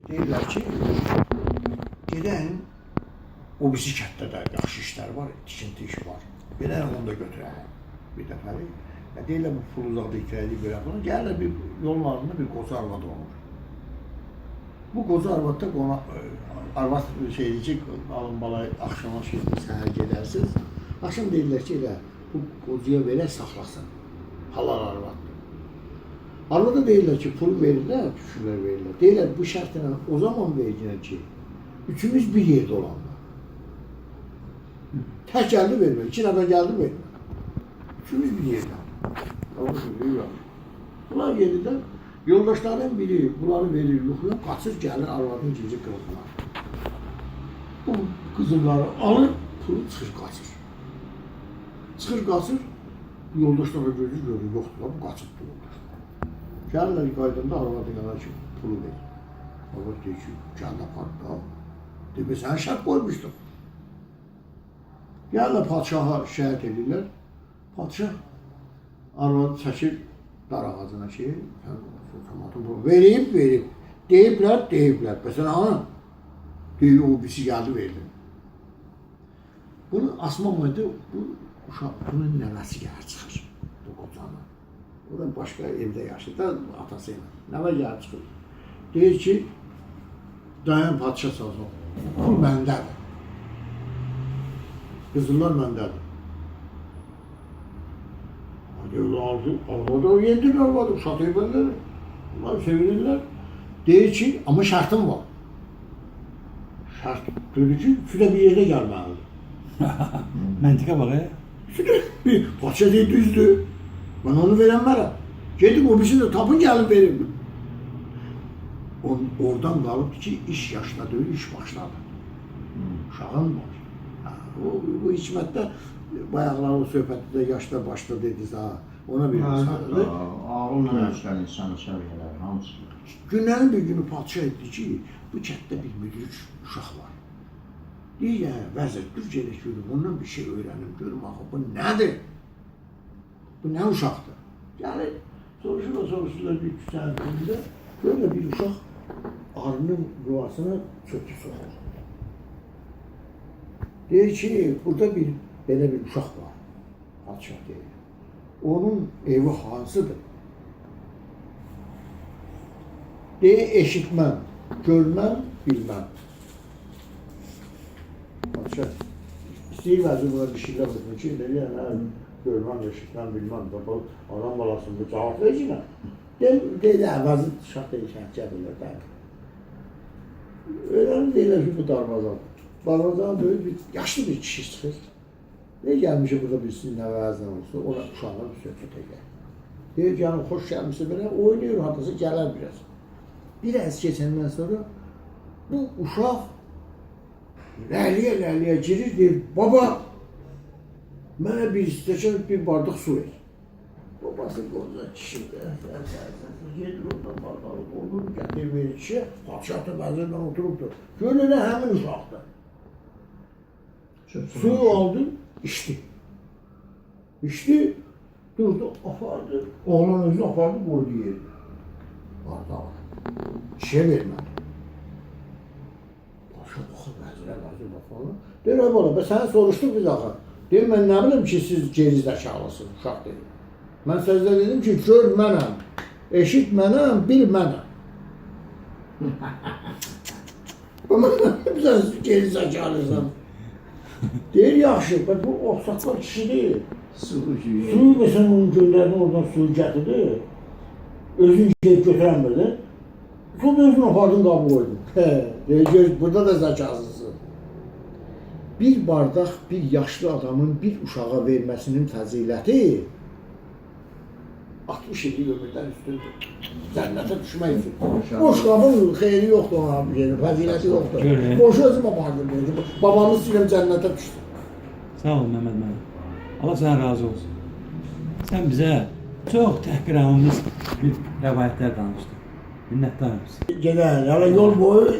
Deyirlər ki, gedən o birisi kənddə də yaxşı işlər var, tikinti iş var. Gedən onu da götürək bir dəfəlik. Deyirlər bu pul uzaqda hikayəli görə falan. Gəlirlər bir yolun ardında bir qoca arvad olur. Bu qoca arvadda arvad şeydir ki, alın balay axşama səhər gedərsiniz. Axşam deyirlər ki, elə bu qocaya verək saxlasın. Halal arvaddır. Arvada deyirlər ki, pul verirlər, düşürlər verirlər. Deyirlər bu şərtlə o zaman verəcəklər ki, üçümüz bir yerdə olanlar. Tək gəldi vermir, iki nəfər gəldi vermir. Üçümüz bir yerdə. Bunlar gelirlər, yoldaşların biri bunları verir, yuxuya qaçır, gəlir arvadın ikinci qırıqlar. Bu qızılları alır, pulu çıxır, qaçır. Çıxır, qaçır, yoldaşlara gözü görür, yoxdurlar, bu qaçıbdır yoldaşlar. Gəlirlər qaydında arvadın yana ki, pulu verir. Arvad deyir ki, gəldi apardı. Deyir, sən şərt qoymuşdun. Gəlirlər padişaha şəhət edirlər. Padişah arvadı çəkir dar ağacına ki, verib. Deyiblər. Məsələn, ana, deyir, o birisi gəldi, verdi. Bunu asmamaydı, bu uşaq, bunun nəvəsi gəlir çıxır, bu qocanı. O da başqa evdə yaşayır da atası ilə. Nəvə gəlir çıxır. Deyir ki, dayan padişah sağ pul məndədir. Qızıllar məndədir. Arvada o yendir arvadı, satıyor benleri. Bunlar sevinirler. Deyir ki, ama şartım var. Şart dedi ki, şurada bir yere gelmelidir. Məntiqə bax, Bir parça deyir düzdür. Ben onu veremem. Gedim o birisini de tapın gelin verin. Oradan kalıp ki, iş yaşladı, iş başladı. Uşağın var. Bu hikmette bayaqlar söhbətdə yaşda başda dediniz ha. Ona bir misaldır. Ağılla ölçülən insanı səviyyələr hamısı. Günlərin bir günü padişah etdi ki, bu kənddə bir müdrik uşaq var. Deyir ya, vəzir, dur gedək görüm, ondan bir şey öyrənim, görüm axı, bu nədir? Bu nə uşaqdır? Yəni, soruşurlar bir küçənin önündə, böyle bir uşaq arının yuvasına çökü soxur. Deyir ki, burada bir belə bir uşaq var, padişah deyir. Onun evi hansıdır? Deyir, eşitməm, görməm, bilməm. Padişah, istəyir vəzir buna bir şeylər baxın ki, deyir, görməm, eşitməm, bilməm, adam balasını bu cavab verəcək. Deyir, vəzir uşaq deyir, şəhətcə bilir, deyir. Öyrənim deyirlər ki, bu darvazandır. Darvazanın böyük bir, yaşlı bir kişi çıxır. Ne gəlmişə burada birisinin nəvəzdən olsa, ona uşaqlar bir söhbət edir. Deyir ki, yəni, xoş gəlmişsə belə, oynayır, haddasa gələr biraz. Bir əz keçəndən sonra bu uşaq ləhliyə girir, deyir, baba, mənə bir stəkan, bir bardaq su ver. Babası qoca kişidir, gedir oradan bardağı olur, gətir verir kişiyə, padişah da vəzirlə oturubdur. Görür, həmin uşaqdır. Suyu aldı, içti. İçti, durdu, apardı. Oğlan özünü apardı, koydu yerine. Bardağı. Kişiyə vermədi. Başa baxır, vəzirə baxmalı. Deyir, bala, səni soruşduq biz axı. Deyir, mən nə bilim ki, siz gerizəkalısınız, uşaq deyir. Mən sözdə dedim ki, gör mənəm, eşit mənəm, bil mənəm. Sən gerizəkalısın. Deyir, yaxşı, bu oxsaqlar kişi deyil. Suyu mesela onun göllərini oradan suyu gətirdi. Özün gelip götürənmirdi. Sonra özünü apardın qabı koydun. Deyir, burada da zəkasısın. Bir bardaq bir yaşlı adamın bir uşağa verməsinin fəziləti 60 illik ömürdən üstündür. Cənnətə düşmək üçün. Boş qabın xeyri yoxdur ona bir yeri, fəziləti yoxdur. Boş özüm apardım. Babamız ilə cənnətə düşdü. Sağ ol Məhəmməd müəllim. Allah sənə razı olsun. Sən bizə çox təhqiramiz bir rəvayətlər danışdın. Minnətdarım sizə. Gedər, yəni yol boyu